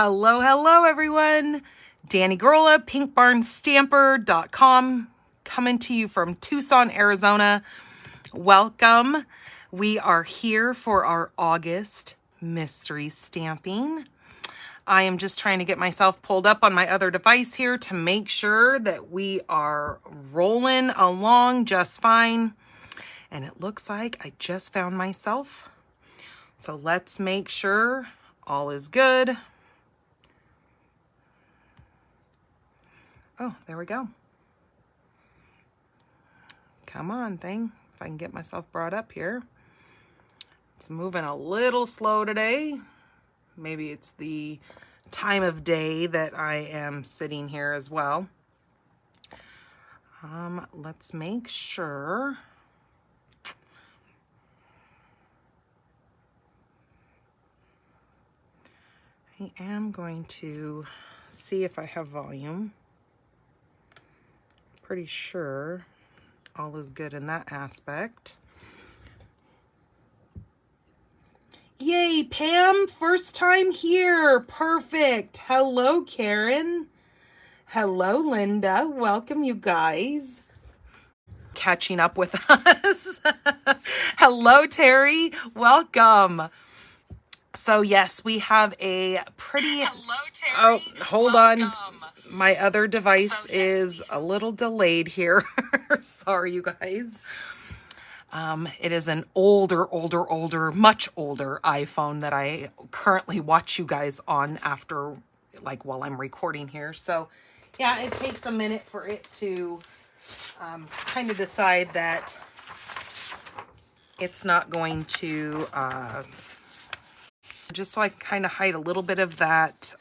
Hello, hello, everyone. Danny Grola, pinkbarnstamper.com, coming to you from Tucson, Arizona. Welcome. We are here for our August mystery stamping. I am just trying to get myself pulled up on my other device here to make sure that we are rolling along just fine. And it looks like I just found myself. So let's make sure all is good. Oh, there we go. Come on, thing. If I can get myself brought up here. It's moving a little slow today. Maybe it's the time of day that I am sitting here as well. Let's make sure. I am going to see if I have volume. Pretty sure all is good in that aspect. Yay, Pam, first time here. Perfect. Hello, Karen. Hello, Linda. Welcome, you guys. Catching up with us. Hello, Terry. Welcome. So yes, we have a pretty... Hello, Terry. Oh, hold on. My other device is a little delayed here. Sorry, you guys. It is an older, much older iPhone that I currently watch you guys on after, like, while I'm recording here. So, yeah, it takes a minute for it to kind of decide that it's not going to... just so I can kind of hide a little bit of that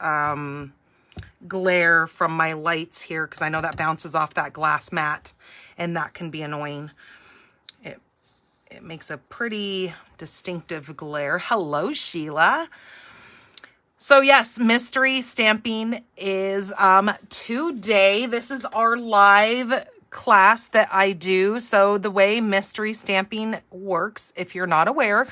glare from my lights here, because I know that bounces off that glass mat and that can be annoying. It makes a pretty distinctive glare. Hello, Sheila. So yes, mystery stamping is today. This is our live class that I do. So the way mystery stamping works, if you're not aware,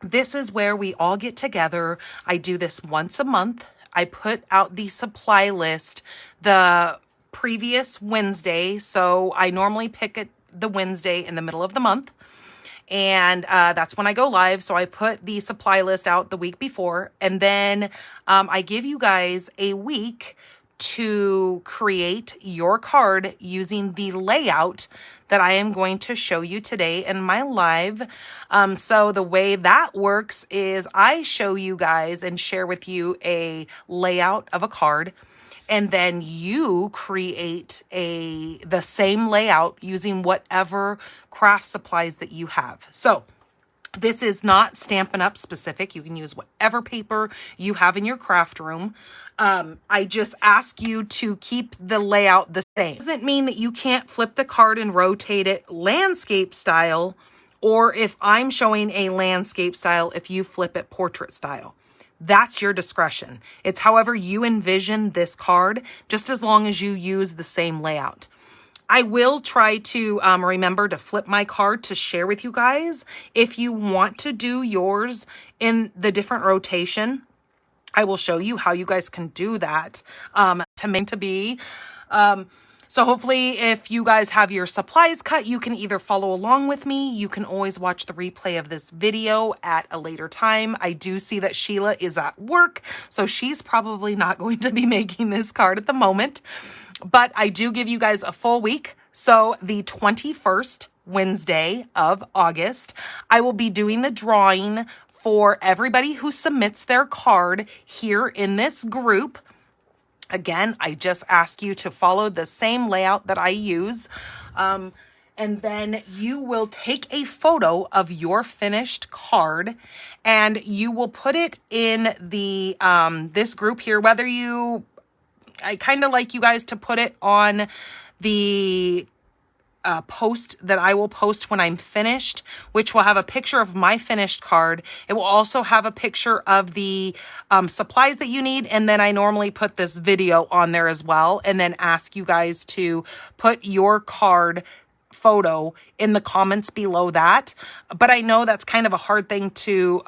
this is where we all get together. I do this once a month. I put out the supply list the previous Wednesday. So I normally pick it the Wednesday in the middle of the month. And that's when I go live. So I put the supply list out the week before. And then I give you guys a week to create your card using the layout that I am going to show you today in my live. So the way that works is I show you guys and share with you a layout of a card, and then you create the same layout using whatever craft supplies that you have. So this is not Stampin' Up! Specific. You can use whatever paper you have in your craft room. I just ask you to keep the layout the same. Doesn't mean that you can't flip the card and rotate it landscape style, or if I'm showing a landscape style, if you flip it portrait style. That's your discretion. It's however you envision this card, just as long as you use the same layout. I will try to remember to flip my card to share with you guys. If you want to do yours in the different rotation, I will show you how you guys can do that to make to be. So hopefully if you guys have your supplies cut, you can either follow along with me. You can always watch the replay of this video at a later time. I do see that Sheila is at work, so she's probably not going to be making this card at the moment. But I do give you guys a full week. So the 21st Wednesday of August, I will be doing the drawing for everybody who submits their card here in this group. Again, I just ask you to follow the same layout that I use. And then you will take a photo of your finished card and you will put it in the this group here, I kind of like you guys to put it on the post that I will post when I'm finished, which will have a picture of my finished card. It will also have a picture of the supplies that you need. And then I normally put this video on there as well, and then ask you guys to put your card photo in the comments below that. But I know that's kind of a hard thing to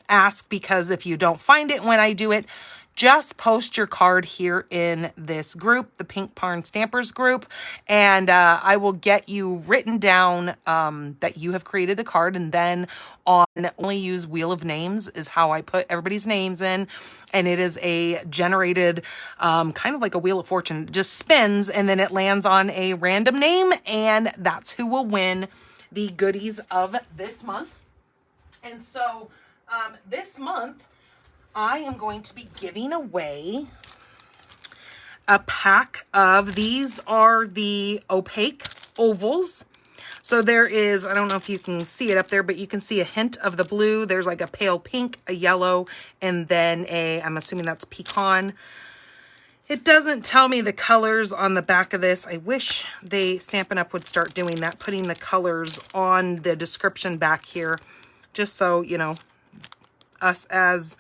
ask, because if you don't find it when I do it, just post your card here in this group, the Pink Barn Stampers group, and I will get you written down that you have created the card, and then on only use Wheel of Names is how I put everybody's names in, and it is a generated kind of like a Wheel of Fortune. It just spins, and then it lands on a random name, and that's who will win the goodies of this month. And so this month, I am going to be giving away a pack of, these are the opaque ovals. So there is, I don't know if you can see it up there, but you can see a hint of the blue. There's like a pale pink, a yellow, and then I'm assuming that's pecan. It doesn't tell me the colors on the back of this. I wish Stampin' Up! Would start doing that, putting the colors on the description back here, just so, you know, us as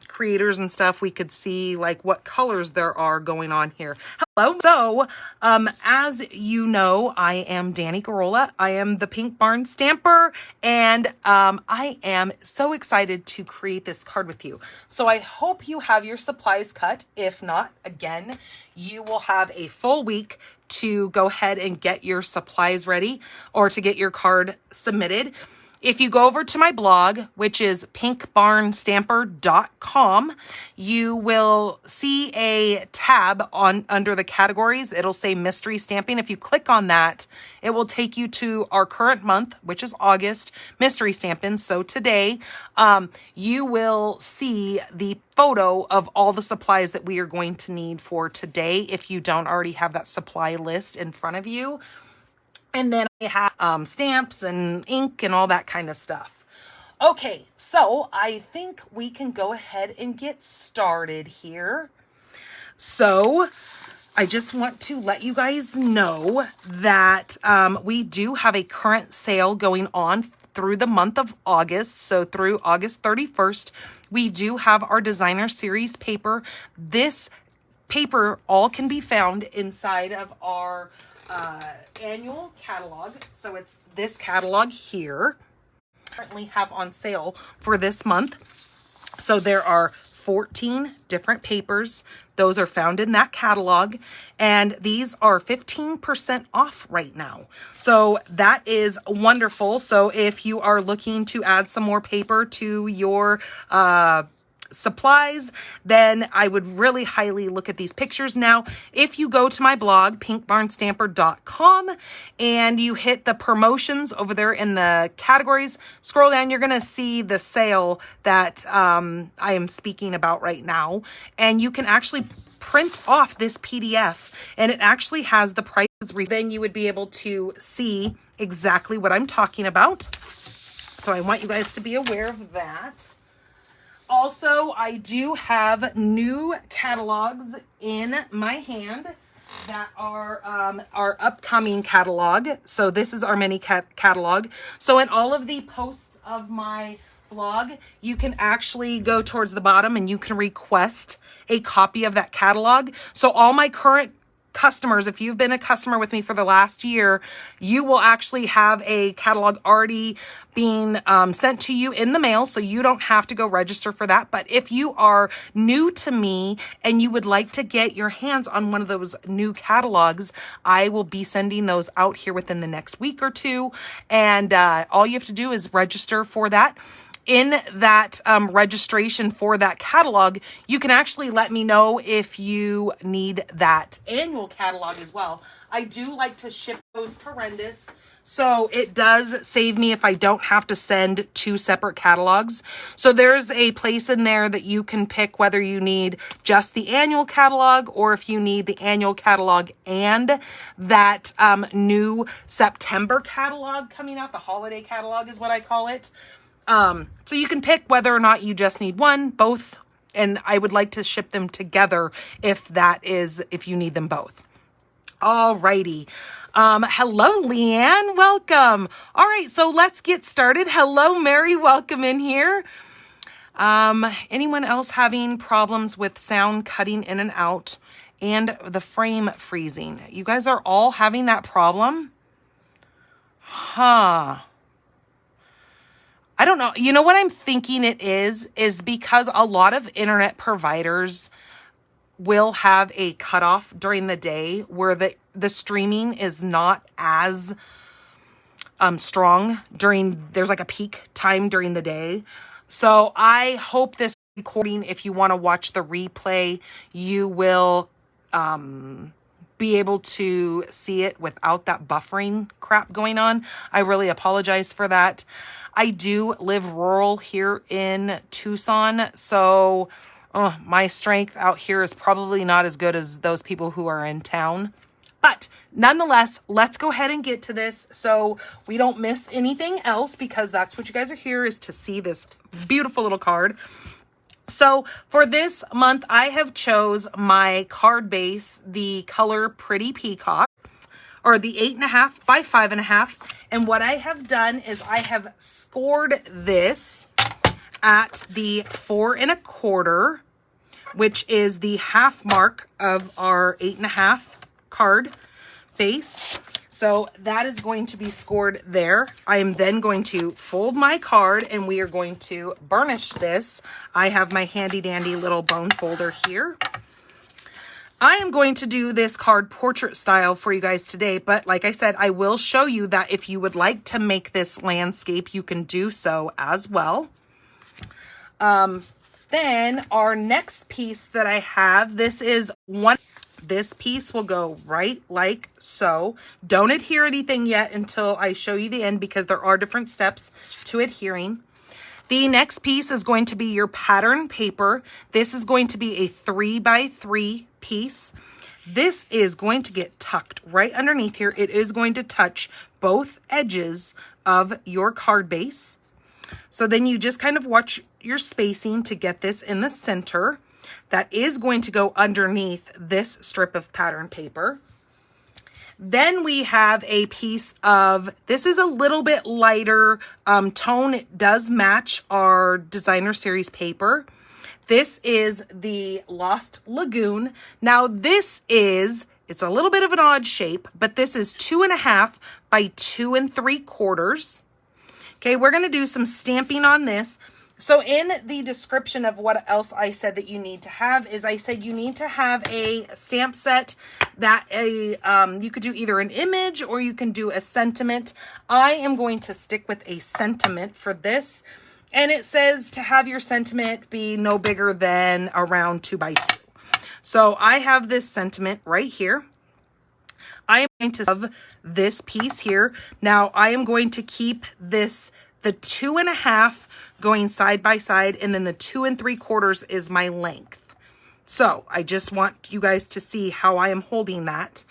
creators and stuff, we could see like what colors there are going on here. Hello. So, as you know, I am Danny Garola. I am the Pink Barn Stamper, and I am so excited to create this card with you. So I hope you have your supplies cut. If not, again, you will have a full week to go ahead and get your supplies ready or to get your card submitted. If you go over to my blog, which is pinkbarnstamper.com, you will see a tab under the categories. It'll say mystery stamping. If you click on that, it will take you to our current month, which is August, mystery stamping. So today, you will see the photo of all the supplies that we are going to need for today, if you don't already have that supply list in front of you. And then I have stamps and ink and all that kind of stuff. Okay, so I think we can go ahead and get started here. So I just want to let you guys know that we do have a current sale going on through the month of August. So through August 31st, we do have our designer series paper. This paper all can be found inside of our annual catalog. So it's this catalog here. Currently have on sale for this month. So there are 14 different papers. Those are found in that catalog, and these are 15% off right now. So that is wonderful. So if you are looking to add some more paper to your supplies, then I would really highly look at these pictures. Now, if you go to my blog, pinkbarnstamper.com, and you hit the promotions over there in the categories, scroll down, you're going to see the sale that I am speaking about right now. And you can actually print off this PDF, and it actually has the prices. Then you would be able to see exactly what I'm talking about. So I want you guys to be aware of that. Also, I do have new catalogs in my hand that are our upcoming catalog. So this is our mini catalog. So in all of the posts of my blog, you can actually go towards the bottom and you can request a copy of that catalog. So all my current customers, if you've been a customer with me for the last year, you will actually have a catalog already being sent to you in the mail, so you don't have to go register for that. But if you are new to me and you would like to get your hands on one of those new catalogs, I will be sending those out here within the next week or two, and all you have to do is register for that. In that registration for that catalog, you can actually let me know if you need that annual catalog as well. I do like to ship those horrendous, so it does save me if I don't have to send two separate catalogs. So there's a place in there that you can pick whether you need just the annual catalog or if you need the annual catalog and that new September catalog coming out. The holiday catalog is what I call it. So you can pick whether or not you just need one, both, and I would like to ship them together if you need them both. Alrighty. Hello, Leanne. Welcome. All right. So let's get started. Hello, Mary. Welcome in here. Anyone else having problems with sound cutting in and out and the frame freezing? You guys are all having that problem? Huh. I don't know. You know what I'm thinking it is because a lot of internet providers will have a cutoff during the day where the streaming is not as strong there's like a peak time during the day. So I hope this recording, if you want to watch the replay, you will be able to see it without that buffering crap going on. I really apologize for that. I do live rural here in Tucson, so my strength out here is probably not as good as those people who are in town. But nonetheless, let's go ahead and get to this so we don't miss anything else, because that's what you guys are here, is to see this beautiful little card. So for this month, I have chose my card base, the color Pretty Peacock, or the 8.5 by 5.5. And what I have done is I have scored this at the 4 1/4, which is the half mark of our 8.5 card base. So that is going to be scored there. I am then going to fold my card and we are going to burnish this. I have my handy dandy little bone folder here. I am going to do this card portrait style for you guys today, but like I said, I will show you that if you would like to make this landscape, you can do so as well. Then our next piece that I have, this piece will go right like so. Don't adhere anything yet until I show you the end, because there are different steps to adhering. The next piece is going to be your pattern paper. This is going to be a 3 by 3 piece. This is going to get tucked right underneath here. It is going to touch both edges of your card base. So then you just kind of watch your spacing to get this in the center. That is going to go underneath this strip of pattern paper. Then we have a piece of, this is a little bit lighter tone. It does match our designer series paper. This is the Lost Lagoon. Now it's a little bit of an odd shape, but this is 2.5 by 2 3/4. Okay, we're going to do some stamping on this. So in the description of what else I said that you need to have is I said you need to have a stamp set that you could do either an image or you can do a sentiment. I am going to stick with a sentiment for this. And it says to have your sentiment be no bigger than around 2 by 2. So I have this sentiment right here. I am going to have this piece here. Now I am going to keep this, the 2.5 going side by side, and then the 2 3/4 is my length. So I just want you guys to see how I am holding that.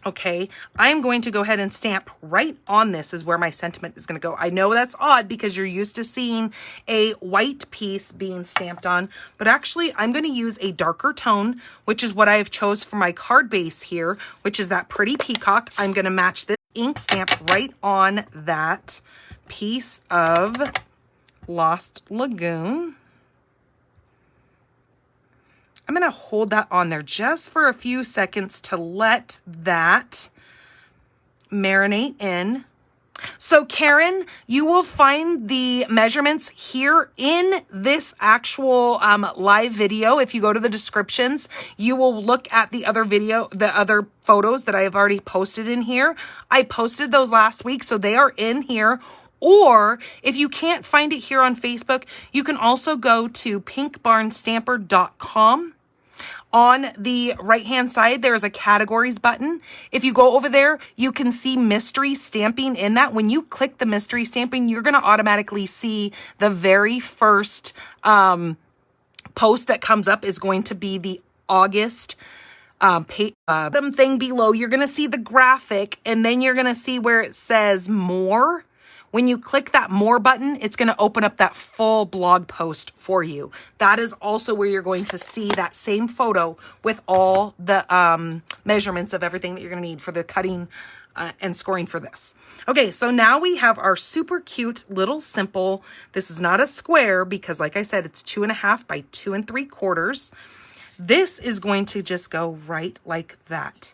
Okay, I'm going to go ahead and stamp right on this is where my sentiment is going to go. I know that's odd because you're used to seeing a white piece being stamped on, but actually I'm going to use a darker tone, which is what I have chose for my card base here, which is that Pretty Peacock. I'm going to match this ink stamp right on that piece of Lost Lagoon. I'm going to hold that on there just for a few seconds to let that marinate in. So Karen, you will find the measurements here in this actual live video. If you go to the descriptions, you will look at the other photos that I have already posted in here. I posted those last week, so they are in here. Or if you can't find it here on Facebook, you can also go to pinkbarnstamper.com. On the right-hand side, there is a categories button. If you go over there, you can see mystery stamping in that. When you click the mystery stamping, you're going to automatically see the very first post that comes up is going to be the August bottom thing below. You're going to see the graphic, and then you're going to see where it says more. When you click that more button, it's going to open up that full blog post for you. That is also where you're going to see that same photo with all the measurements of everything that you're going to need for the cutting and scoring for this. Okay, so now we have our super cute little simple. This is not a square because, like I said, it's 2.5 by 2 3/4. This is going to just go right like that.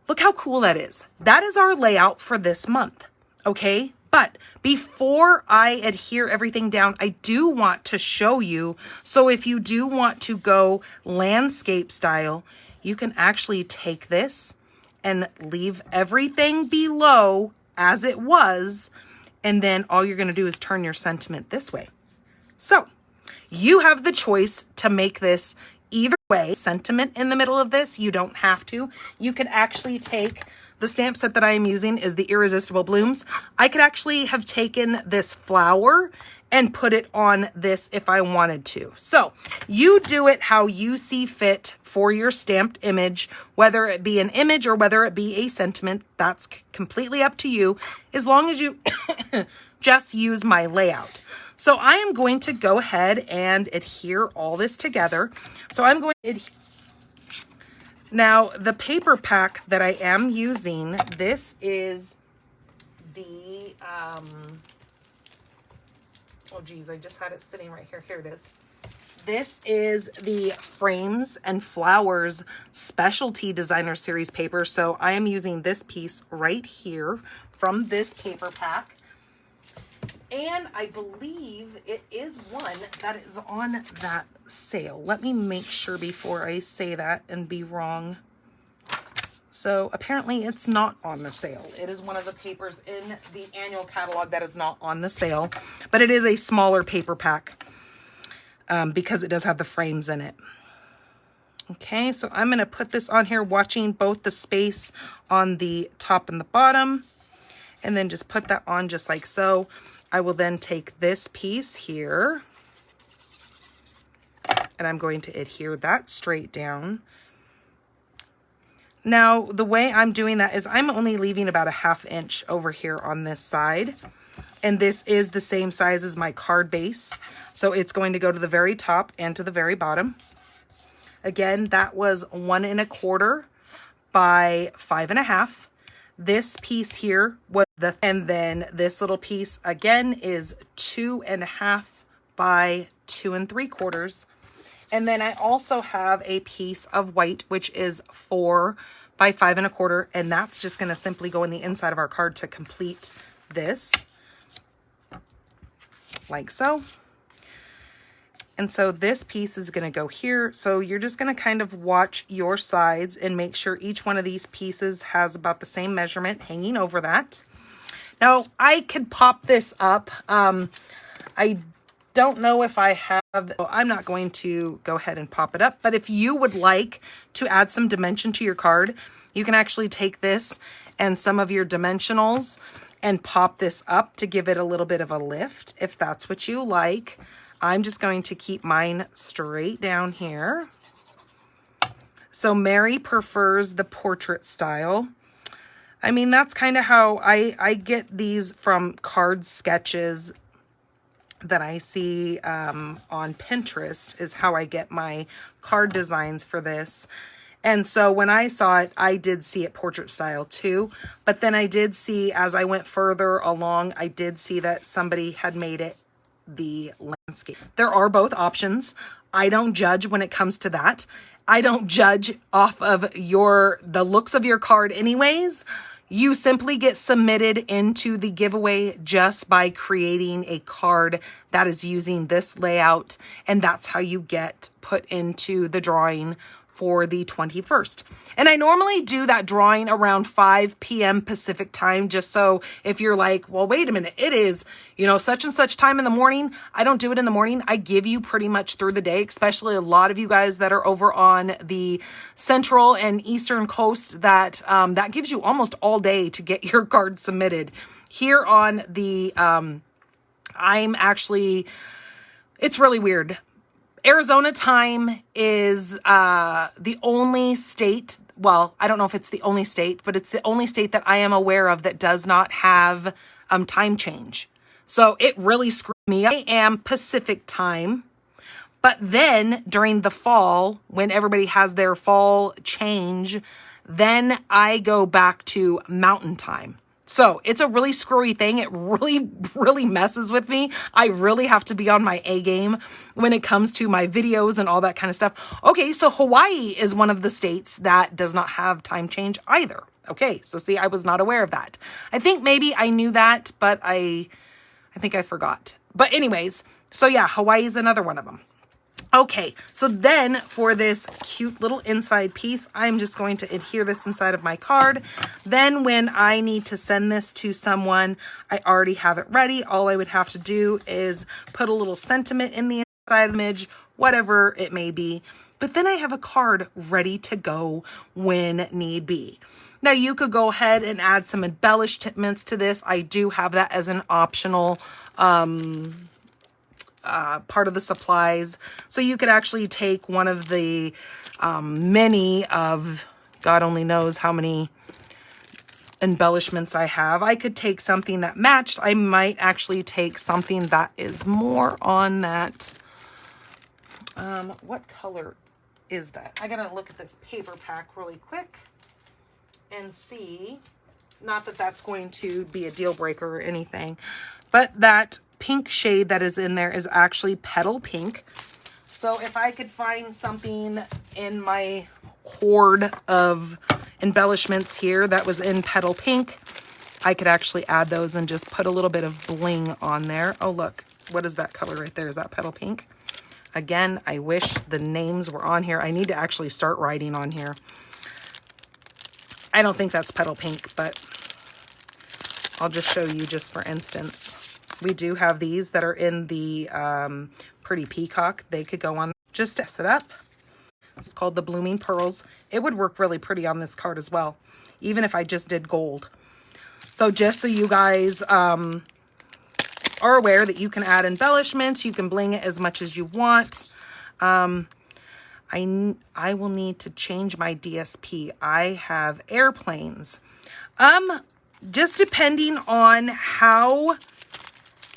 Look how cool that is. That is our layout for this month. Okay, But before I adhere everything down, I do want to show you. So if you do want to go landscape style, you can actually take this and leave everything below as it was. And then all you're going to do is turn your sentiment this way. So you have the choice to make this either way. Sentiment in the middle of this, you don't have to. You could actually take the stamp set that I am using is the Irresistible Blooms. I could actually have taken this flower and put it on this if I wanted to. So you do it how you see fit for your stamped image, whether it be an image or whether it be a sentiment. That's completely up to you, as long as you just use my layout. So I am going to go ahead and adhere all this together. So I'm going to adhere. Now, the paper pack that I am using, this is the, oh geez, I just had it sitting right here. Here it is. This is the Frames and Flowers Specialty Designer Series paper. So I am using this piece right here from this paper pack. And I believe it is one that is on that sale. Let me make sure before I say that and be wrong. So apparently it's not on the sale. It is one of the papers in the annual catalog that is not on the sale, but it is a smaller paper pack because it does have the frames in it. Okay, so I'm going to put this on here, watching both the space on the top and the bottom, and then just put that on just like so. I will then take this piece here and I'm going to adhere that straight down. Now, the way I'm doing that is I'm only leaving about a 1/2 inch over here on this side. And this is the same size as my card base. So it's going to go to the very top and to the very bottom. Again, that was 1 1/4 by 5 1/2. This piece here was and then this little piece again is 2 1/2 by 2 3/4. And then I also have a piece of white, which is 4 by 5 1/4. And that's just going to simply go in the inside of our card to complete this. Like so. And so this piece is going to go here. So you're just going to kind of watch your sides and make sure each one of these pieces has about the same measurement hanging over that. Now, I could pop this up. I don't know if I have, so I'm not going to go ahead and pop it up. But if you would like to add some dimension to your card, you can actually take this and some of your dimensionals and pop this up to give it a little bit of a lift, if that's what you like. I'm just going to keep mine straight down here. So Mary prefers the portrait style. I mean, that's kind of how I get these from card sketches that I see on Pinterest is how I get my card designs for this. And so when I saw it, I did see it portrait style too. But then I did see, as I went further along, I did see that somebody had made it the landscape. There are both options. I don't judge when it comes to that. I don't judge off of the looks of your card anyways. You simply get submitted into the giveaway just by creating a card that is using this layout, and that's how you get put into the drawing for the 21st. And I normally do that drawing around 5 p.m. Pacific time, just so if you're like, well, wait a minute, it is, such and such time in the morning. I don't do it in the morning. I give you pretty much through the day, especially a lot of you guys that are over on the central and eastern coast that gives you almost all day to get your card submitted. Here on the, it's really weird. Arizona time is the only state, well, I don't know if it's the only state, but it's the only state that I am aware of that does not have time change. So it really screwed me up. I am Pacific time, but then during the fall, when everybody has their fall change, then I go back to mountain time. So it's a really screwy thing. It really, really messes with me. I really have to be on my A game when it comes to my videos and all that kind of stuff. Okay, so Hawaii is one of the states that does not have time change either. Okay, so see, I was not aware of that. I think maybe I knew that, but I think I forgot. But anyways, so yeah, Hawaii is another one of them. Okay, so then for this cute little inside piece, I'm just going to adhere this inside of my card. Then when I need to send this to someone, I already have it ready. All I would have to do is put a little sentiment in the inside image, whatever it may be. But then I have a card ready to go when need be. Now you could go ahead and add some embellishments to this. I do have that as an optional part of the supplies. So you could actually take one of the many of, God only knows how many embellishments I have. I could take something that matched. I might actually take something that is more on that. What color is that? I gotta look at this paper pack really quick and see. Not that that's going to be a deal breaker or anything, but that pink shade that is in there is actually petal pink. So if I could find something in my hoard of embellishments here that was in petal pink, I could actually add those and just put a little bit of bling on there. Oh, look, what is that color right there? Is that petal pink? Again, I wish the names were on here. I need to actually start writing on here. I don't think that's petal pink, but I'll just show you just for instance. We do have these that are in the Pretty Peacock. They could go on just to set up. It's called the Blooming Pearls. It would work really pretty on this card as well, even if I just did gold. So just so you guys are aware that you can add embellishments, you can bling it as much as you want. I will need to change my DSP. I have airplanes. Just depending on how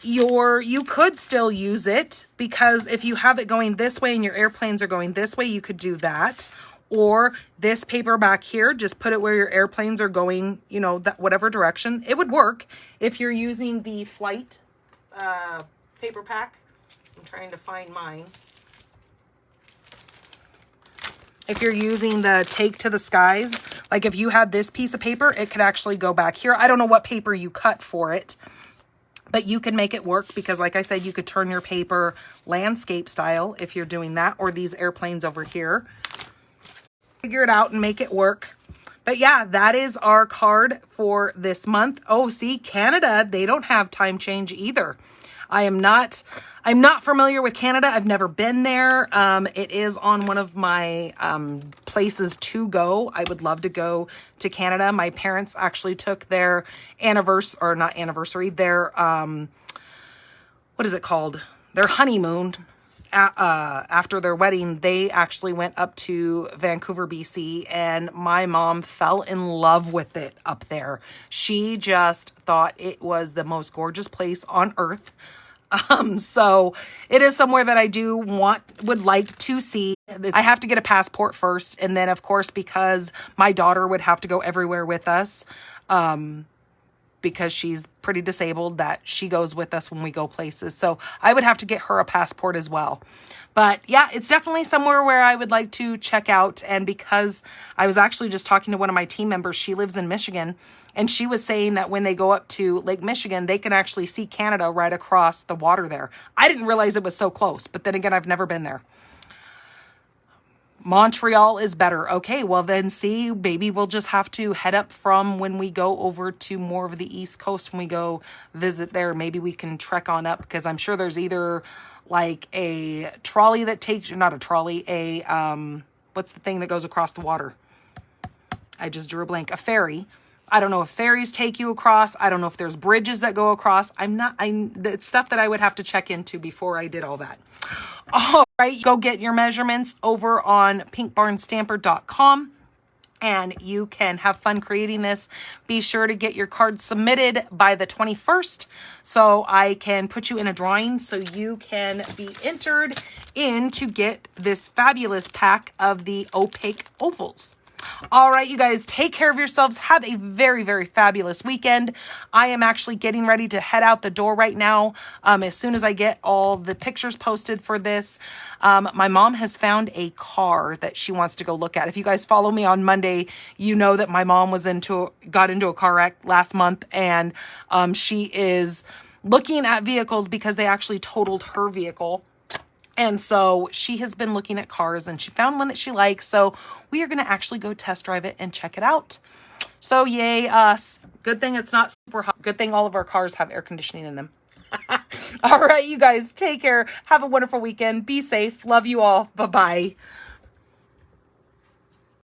you could still use it, because if you have it going this way and your airplanes are going this way, you could do that. Or this paper back here, just put it where your airplanes are going, you know, that whatever direction. It would work if you're using the flight paper pack. I'm trying to find mine. If you're using the Take to the Skies, like if you had this piece of paper, it could actually go back here. I don't know what paper you cut for it, but you can make it work because like I said, you could turn your paper landscape style if you're doing that, or these airplanes over here. Figure it out and make it work. But yeah, that is our card for this month. Oh, see, Canada, they don't have time change either. I'm not familiar with Canada. I've never been there. It is on one of my places to go. I would love to go to Canada. My parents actually took their anniversary, their what is it called? Their honeymoon. After their wedding, they actually went up to Vancouver, BC, and my mom fell in love with it up there. She just thought it was the most gorgeous place on earth. So it is somewhere that I would like to see. I have to get a passport first. And then of course, because my daughter would have to go everywhere with us, because she's pretty disabled, that she goes with us when we go places. So I would have to get her a passport as well. But yeah, it's definitely somewhere where I would like to check out. And because I was actually just talking to one of my team members, she lives in Michigan, and she was saying that when they go up to Lake Michigan, they can actually see Canada right across the water there. I didn't realize it was so close, but then again, I've never been there. Montreal is better. Okay, well then see, maybe we'll just have to head up from when we go over to more of the East Coast when we go visit there. Maybe we can trek on up, because I'm sure there's either like a trolley that takes, not a trolley, what's the thing that goes across the water? I just drew a blank. A ferry. I don't know if ferries take you across. I don't know if there's bridges that go across. It's stuff that I would have to check into before I did all that. All right, go get your measurements over on pinkbarnstamper.com, and you can have fun creating this. Be sure to get your card submitted by the 21st so I can put you in a drawing so you can be entered in to get this fabulous pack of the opaque ovals. All right, you guys, take care of yourselves. Have a very, very fabulous weekend. I am actually getting ready to head out the door right now. As soon as I get all the pictures posted for this, my mom has found a car that she wants to go look at. If you guys follow me on Monday, you know that my mom got into a car wreck last month, and she is looking at vehicles because they actually totaled her vehicle. And so she has been looking at cars and she found one that she likes. So we are going to actually go test drive it and check it out. So yay us. Good thing it's not super hot. Good thing all of our cars have air conditioning in them. All right, you guys, take care. Have a wonderful weekend. Be safe. Love you all. Bye-bye.